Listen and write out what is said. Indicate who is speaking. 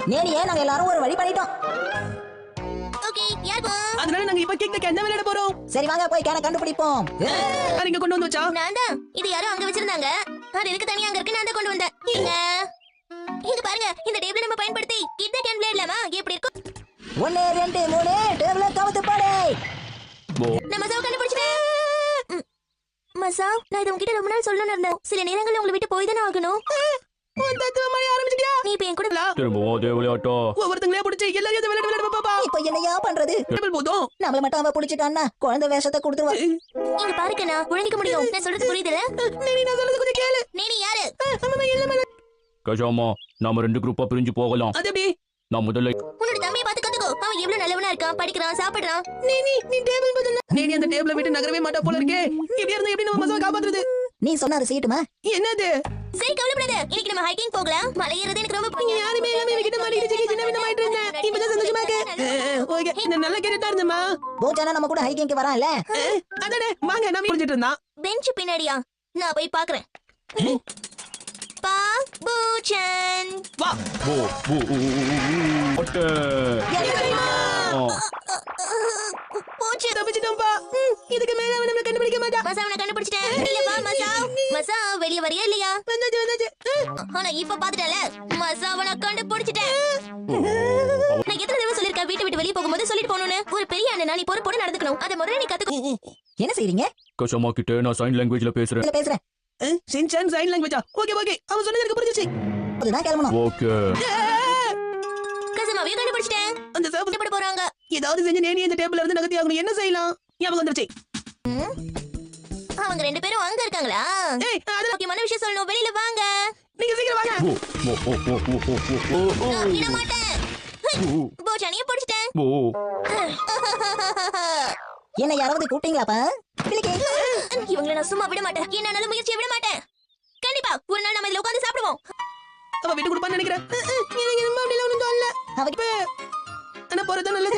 Speaker 1: நேடியே நாங்க எல்லாரும் ஒரு வழி பண்ணிட்டோம்.
Speaker 2: ஓகே யார் போ?
Speaker 3: அதனால நாங்க இப்ப கேக் என்ன விளையாட போறோம்?
Speaker 1: சரி வாங்க போய் கேன கண்டுபிடிப்போம்.
Speaker 3: நீங்க கொண்டு வந்து வச்சா?
Speaker 2: நான் தான். இது யாரோ அங்க வச்சிருந்தாங்க. அது எதுக்கு தனியா அங்க இருக்கு? நான் தான் கொண்டு வந்தேன். இங்க பாருங்க, இந்த டேபிள நம்ம பயன்படுத்தி கிட்ட கேன் விளையாடலாமா? எப்படி இருக்கும்?
Speaker 1: 1 2 3 டேபிள கவுத்து போடு.
Speaker 2: நம்ம மசாவ் கண்டுபிடிச்சிட்டேன். மசாவ், நான் இது உன்கிட்ட ரொம்ப நாள் சொல்லணும்னு இருந்தேன். சில நேரங்கள்ல உங்களை விட்டு போய் தானே ஆகணும். நீ இப்ப என் கூட
Speaker 4: திரும்பவும் அதே விளையாட்டோ?
Speaker 3: ஒவ்வொருத்தங்களே பிடிச்சி எல்லாரையும் விளையாட பாப்பா.
Speaker 1: இப்போ என்னையா பண்றது?
Speaker 3: டேபிள் போதும்.
Speaker 1: நம்மள மட்டும் அவ புடிச்சிட்டான்னா குழந்தை வேஷத்தை கொடுத்துருவா.
Speaker 2: இங்க பாருங்க, நான் குழந்தைக்க முடியும். நான் சொல்றது புரியுதுல?
Speaker 3: நீ நான் சொல்றது கொஞ்சம் கேளு.
Speaker 2: நீ யாரு?
Speaker 4: கஜாமா, நாம 2 குரூப்பா பிரிஞ்சு போகலாம்.
Speaker 3: அது எப்படி?
Speaker 4: நான் முதல்ல
Speaker 2: உன்னோட தம்பியை பார்த்து கத்துக்கோ. அவன் எவ்வளவு நல்லவனா இருக்கான், படிக்கிறான், சாப்பிடுறான்.
Speaker 3: நீ டேபிள் போதும். நீ அந்த டேபிள விட்டு நகரவே மாட்டா போல இருக்கே. இப்படி இருந்தா எப்படி நம்ம மசாவை காப்பாத்துறது?
Speaker 1: நீ சொன்னாரு செய்யட்டுமா?
Speaker 3: என்னது?
Speaker 2: சரி கவலைப்படாத. இன்னைக்கு நம்ம ஹைக்கிங் போகலாம். மலை ஏறது எனக்கு ரொம்ப பிடிக்கும்.
Speaker 3: யாருமே இல்லாம என்கிட்ட மாட்டிக்கிட்டு சின்ன விதமாயிட்டு இருந்தேன். இப்பதான் சந்தோஷமா இருக்கு. ஓகே, இந்த நல்ல கேட்டா இருந்தமா.
Speaker 1: போச்சானா நம்ம கூட ஹைக்கிங்க்கு வரான்ல.
Speaker 3: அடடே வாங்க, நான் புரிஞ்சிட்டு இருந்தா.
Speaker 2: பெஞ்ச் பின்னாடியா? நான் போய் பாக்குறேன். பா பூச்சன்
Speaker 3: வா.
Speaker 4: போ போ ஓட்டே.
Speaker 2: பூச்சி
Speaker 3: தப்பிச்சிட்டோம்பா. இதுக்கு மேல அவன் நம்மள கண்டுபிடிக்க மாட்டான்.
Speaker 2: மசாவ் நான் கண்டுபிடிச்சிட்டேன். இல்ல வா மசாவ். மசாவ் வெளிய வரியா இல்லையா?
Speaker 3: வந்தாச்சு.
Speaker 2: ஆனா இப்ப பாத்துட்டல. மசாவ் நான் கண்டுபிடிச்சிட்டேன். நான் எத்தனை தடவை சொல்லிருக்கேன் வீட்டை விட்டு வெளிய போகும்போது சொல்லிட்டு போகணும்னு. ஒரு பெரிய அண்ணனா நீ பொறுப்போட நடந்துக்கணும். அத முதல்ல நீ கத்துக்கோ.
Speaker 1: என்ன செய்றீங்க?
Speaker 4: கஜாமா கிட்ட நான் சைன் லாங்குவேஜ்ல பேசுறேன்.
Speaker 1: இல்ல பேசுறேன்.
Speaker 3: Shinchan sign லாங்குவேஜா? ஓகே அவன் சொன்னது எனக்கு புரிஞ்சிச்சு.
Speaker 1: அதுதான் கிளம்பணும்.
Speaker 4: ஓகே.
Speaker 2: கசமாவே கண்டுபிடிச்சிட்டேன்.
Speaker 3: அந்த சாப்பிட
Speaker 2: எப்படி போறாங்க?
Speaker 3: ஏதாவது செஞ்சு நேனி இந்த டேபிள்ல இருந்து நகர்த்தி ஆகணும். என்ன செய்யலாம்? ஞாபகம் வந்துருச்சு.
Speaker 2: அவங்க 2 பேரும் அங்க இருக்காங்களா?
Speaker 3: அதெல்லாம்
Speaker 2: முக்கியமான விஷயம் சொல்லணும். வெளியில வாங்க.
Speaker 3: நீங்க சீக்கிரம் வாங்க.
Speaker 2: நான் விட மாட்டேன். பூச்சானியை பிடிச்சிட்டேன்.
Speaker 1: என்ன யாராவது கூப்பிட்டீங்களாப்பா?
Speaker 2: இவங்களை நான் சும்மா விட மாட்டேன். என்னால முயற்சியை விட மாட்டேன். கண்டிப்பா ஒரு நாள் நம்ம இதுல உட்கார்ந்து சாப்பிடுவோம்.
Speaker 3: அவ விட்டு கொடுப்பான்னு நினைக்கிறேன். எனக்கு ரொம்ப அப்படிலாம் ஒண்ணும் தோணல.
Speaker 1: அவ
Speaker 3: ஆனா போறது நல்லது.